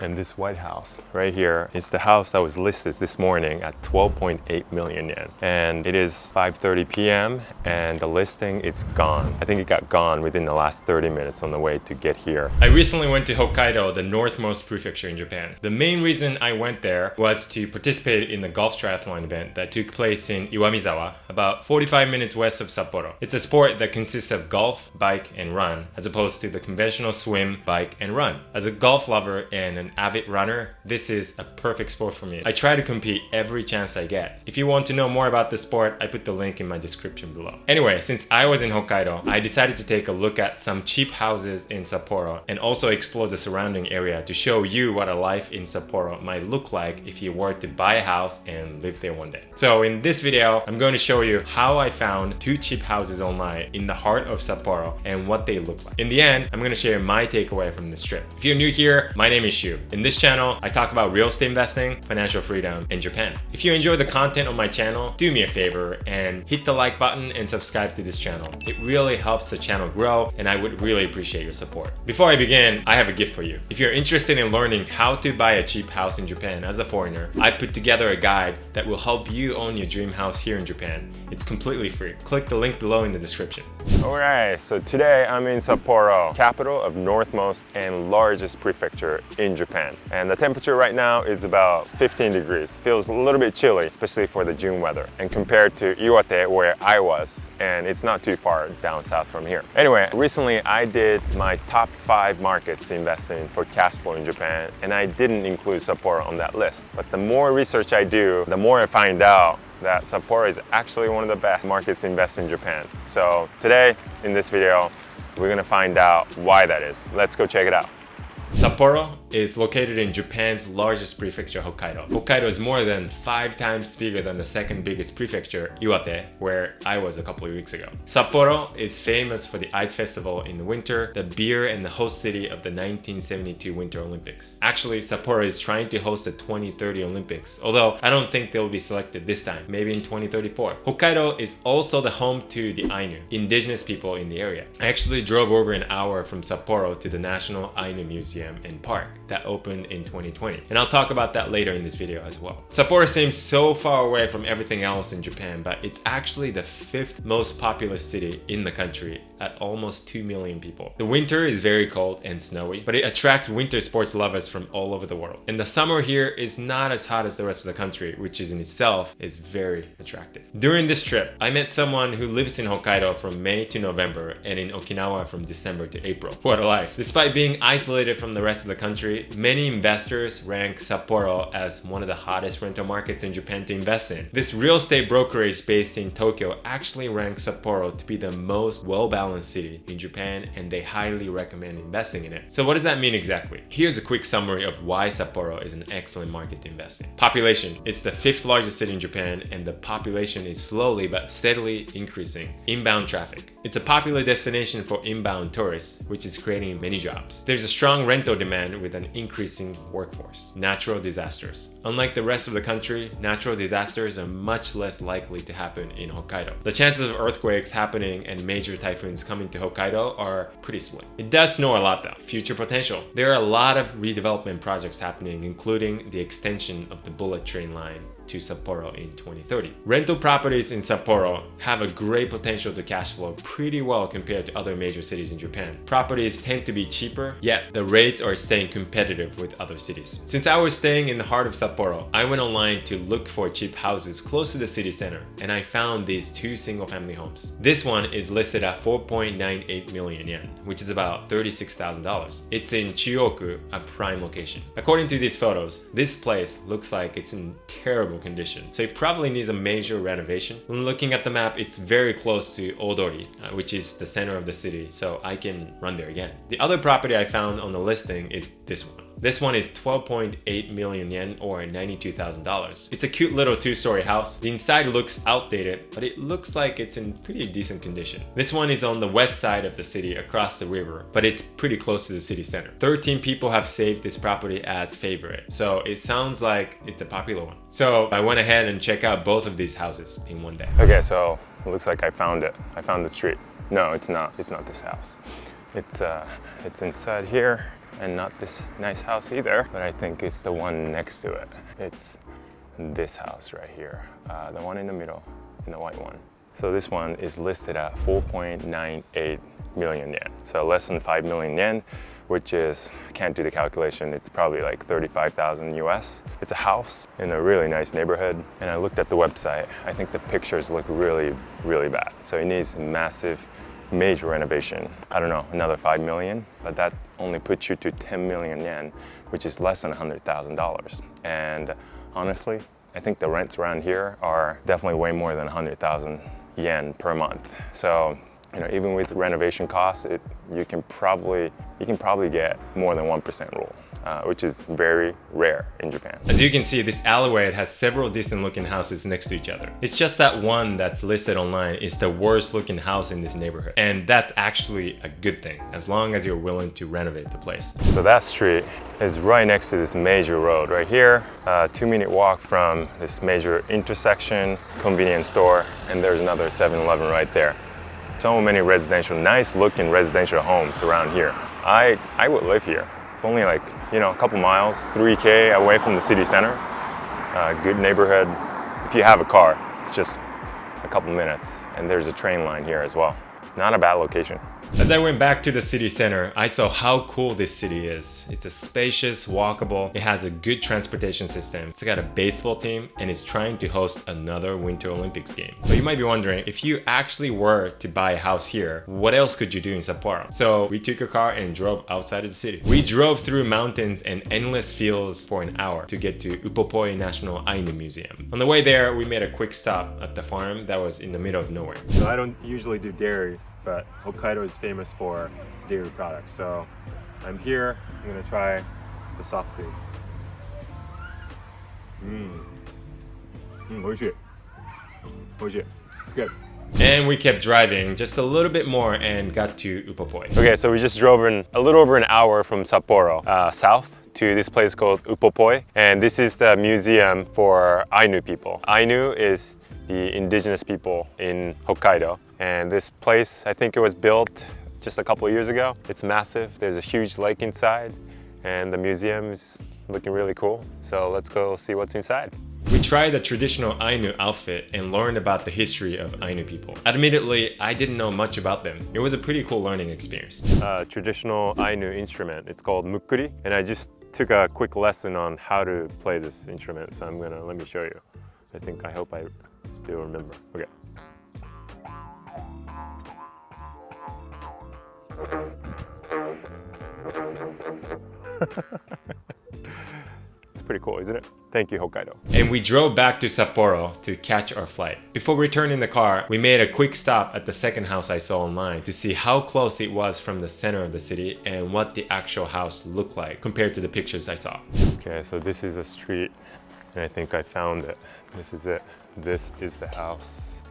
And this white house right here is the house that was listed this morning at 12.8 million yen. And it is 5:30 p.m. and the listing is gone. I think it got gone within the last 30 minutes on the way to get here. I recently went to Hokkaido, the northmost prefecture in Japan. The main reason I went there was to participate in the golf triathlon event that took place in Iwamizawa, about 45 minutes west of Sapporo. It's a sport that consists of golf, bike, and run, as opposed to the conventional swim, bike, and run. As a golf lover and an avid runner, this is a perfect sport for me. I try to compete every chance I get. If you want to know more about the sport, I put the link in my description below. Anyway, since I was in Hokkaido, I decided to take a look at some cheap houses in Sapporo and also explore the surrounding area to show you what a life in Sapporo might look like if you were to buy a house and live there one day. So in this video, I'm going to show you how I found 2 cheap houses online in the heart of Sapporo and what they look like. In the end, I'm going to share my takeaway from this trip. If you're new here, my name is Shu. In this channel, I talk about real estate investing, financial freedom, and Japan. If you enjoy the content on my channel, do me a favor and hit the like button and subscribe to this channel. It really helps the channel grow and I would really appreciate your support. Before I begin, I have a gift for you. If you're interested in learning how to buy a cheap house in Japan as a foreigner, I put together a guide that will help you own your dream house here in Japan. It's completely free. Click the link below in the description. Alright, so today I'm in Sapporo, capital of northmost and largest prefecture in Japan. And the temperature right now is about 15 degrees. Feels a little bit chilly, especially for the June weather. And compared to Iwate, where I was, and it's not too far down south from here. Anyway, recently I did my top 5 markets to invest in for cash flow in Japan, and I didn't include Sapporo on that list. But the more research I do, the more I find out that Sapporo is actually one of the best markets to invest in Japan. So today, in this video, we're gonna find out why that is. Let's go check it out. Sapporo is located in Japan's largest prefecture, Hokkaido. Hokkaido is more than 5 times bigger than the second biggest prefecture, Iwate, where I was a couple of weeks ago. Sapporo is famous for the ice festival in the winter, the beer, and the host city of the 1972 Winter Olympics. Actually, Sapporo is trying to host the 2030 Olympics, although I don't think they'll be selected this time, maybe in 2034. Hokkaido is also the home to the Ainu, indigenous people in the area. I actually drove over an hour from Sapporo to the National Ainu Museum and Park that opened in 2020, and I'll talk about that later in this video as well. Sapporo seems so far away from everything else in Japan, but it's actually the 5th most populous city in the country at almost 2 million people. The winter is very cold and snowy, but it attracts winter sports lovers from all over the world. And the summer here is not as hot as the rest of the country, which is in itself is very attractive. During this trip, I met someone who lives in Hokkaido from May to November and in Okinawa from December to April. What a life. Despite being isolated from the rest of the country, many investors rank Sapporo as one of the hottest rental markets in Japan to invest in. This real estate brokerage based in Tokyo actually ranks Sapporo to be the most well-balanced city in Japan, and they highly recommend investing in it. So what does that mean exactly? Here's a quick summary of why Sapporo is an excellent market to invest in. Population. It's the 5th largest city in Japan, and the population is slowly but steadily increasing. Inbound traffic. It's a popular destination for inbound tourists, which is creating many jobs. There's a strong rental demand with an increasing workforce. Natural disasters. Unlike the rest of the country, natural disasters are much less likely to happen in Hokkaido. The chances of earthquakes happening and major typhoons coming to Hokkaido are pretty slim. It does snow a lot though. Future potential. There are a lot of redevelopment projects happening, including the extension of the bullet train line to Sapporo in 2030. Rental properties in Sapporo have a great potential to cash flow pretty well compared to other major cities in Japan. Properties tend to be cheaper, yet the rates are staying competitive with other cities. Since I was staying in the heart of Sapporo, I went online to look for cheap houses close to the city center, and I found these 2 single-family homes. This one is listed at 4.98 million yen, which is about $36,000. It's in Chuoku, a prime location. According to these photos, this place looks like it's in terrible condition, so it probably needs a major renovation. When looking at the map, it's very close to Odori, which is the center of the city, so I can run there again. The other property I found on the listing is this one. This one is 12.8 million yen or $92,000. It's a cute little 2-story house. The inside looks outdated, but it looks like it's in pretty decent condition. This one is on the west side of the city across the river, but it's pretty close to the city center. 13 people have saved this property as favorite, so it sounds like it's a popular one. So I went ahead and checked out both of these houses in one day. Okay, so it looks like I found it. I found the street. No, it's not. It's not this house. It's inside here. and not this nice house either, but I think it's the one next to it. It's this house right here, the one in the middle, in the white one. So this one is listed at 4.98 million yen, so less than 5 million yen, which is, I can't do the calculation, it's probably like 35,000 US. It's a house in a really nice neighborhood, and I looked at the website. I think the pictures look really, really bad. So it needs massive, major renovation. I don't know, another 5 million, but that only puts you to 10 million yen, which is less than $100,000. And honestly, I think the rents around here are definitely way more than 100,000 yen per month. So, you know, even with renovation costs, you can probably get more than 1% rule, which is very rare in Japan. As you can see, this alleyway has several decent looking houses next to each other. It's just that one that's listed online is the worst looking house in this neighborhood. And that's actually a good thing, as long as you're willing to renovate the place. So that street is right next to this major road right here. 2-minute walk from this major intersection, convenience store, and there's another 7-Eleven right there. So many residential, nice looking residential homes around here. I would live here. It's only like, you know, a couple miles, 3K away from the city center. Good neighborhood. If you have a car, it's just a couple minutes. And there's a train line here as well. Not a bad location. As I went back to the city center, I saw how cool this city is. It's a spacious, walkable, it has a good transportation system, it's got a baseball team, and it's trying to host another Winter Olympics game. But you might be wondering, if you actually were to buy a house here, what else could you do in Sapporo? So we took a car and drove outside of the city. We drove through mountains and endless fields for an hour to get to Upopoi National Ainu Museum. On the way there, we made a quick stop at the farm that was in the middle of nowhere. So I don't usually do dairy, but Hokkaido is famous for dairy products. So I'm here, I'm gonna try the soft cream. Oishii. Oishii. It's good. And we kept driving just a little bit more and got to Upopoi. Okay, so we just drove in a little over an hour from Sapporo south to this place called Upopoi. And this is the museum for Ainu people. Ainu is the indigenous people in Hokkaido. And this place, I think it was built just a couple of years ago. It's massive, there's a huge lake inside, and the museum is looking really cool. So let's go see what's inside. We tried a traditional Ainu outfit and learned about the history of Ainu people. Admittedly, I didn't know much about them. It was a pretty cool learning experience. Traditional Ainu instrument, it's called mukuri, and I just took a quick lesson on how to play this instrument, so let me show you. I hope I still remember. Okay. It's pretty cool, isn't it? Thank you, Hokkaido. And we drove back to Sapporo to catch our flight. Before returning the car, we made a quick stop at the second house I saw online to see how close it was from the center of the city and what the actual house looked like compared to the pictures I saw. Okay, so this is a street, and I think I found it. This is it. This is the house.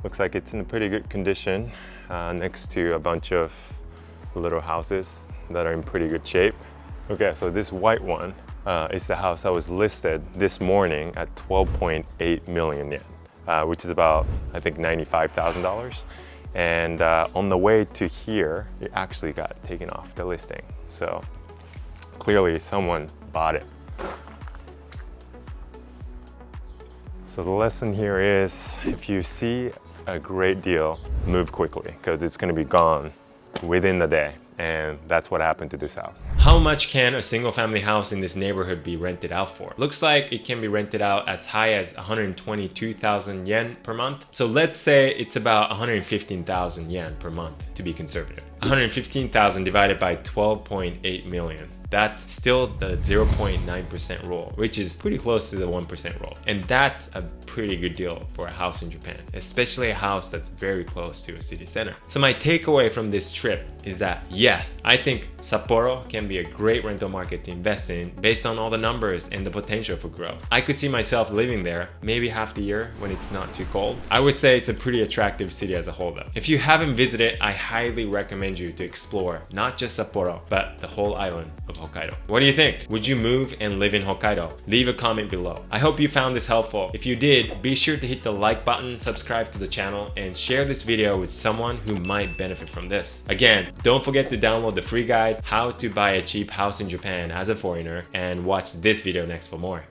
Looks like it's in a pretty good condition, next to a bunch of little houses that are in pretty good shape. Okay, so this white one is the house that was listed this morning at 12.8 million yen, which is about, I think, $95,000. And on the way to here, it actually got taken off the listing. So clearly someone bought it. So the lesson here is, if you see a great deal, move quickly, because it's going to be gone within the day. And that's what happened to this house. How much can a single family house in this neighborhood be rented out for? Looks like it can be rented out as high as 122,000 yen per month. So let's say it's about 115,000 yen per month to be conservative. 115,000 divided by 12.8 million. That's still the 0.9% rule, which is pretty close to the 1% rule. And that's a pretty good deal for a house in Japan, especially a house that's very close to a city center. So my takeaway from this trip is that yes, I think Sapporo can be a great rental market to invest in based on all the numbers and the potential for growth. I could see myself living there maybe half the year when it's not too cold. I would say it's a pretty attractive city as a whole though. If you haven't visited, I highly recommend you to explore not just Sapporo, but the whole island of Hokkaido. What do you think? Would you move and live in Hokkaido? Leave a comment below. I hope you found this helpful. If you did, be sure to hit the like button, subscribe to the channel, and share this video with someone who might benefit from this. Again, don't forget to download the free guide, How to Buy a Cheap House in Japan as a Foreigner, and watch this video next for more.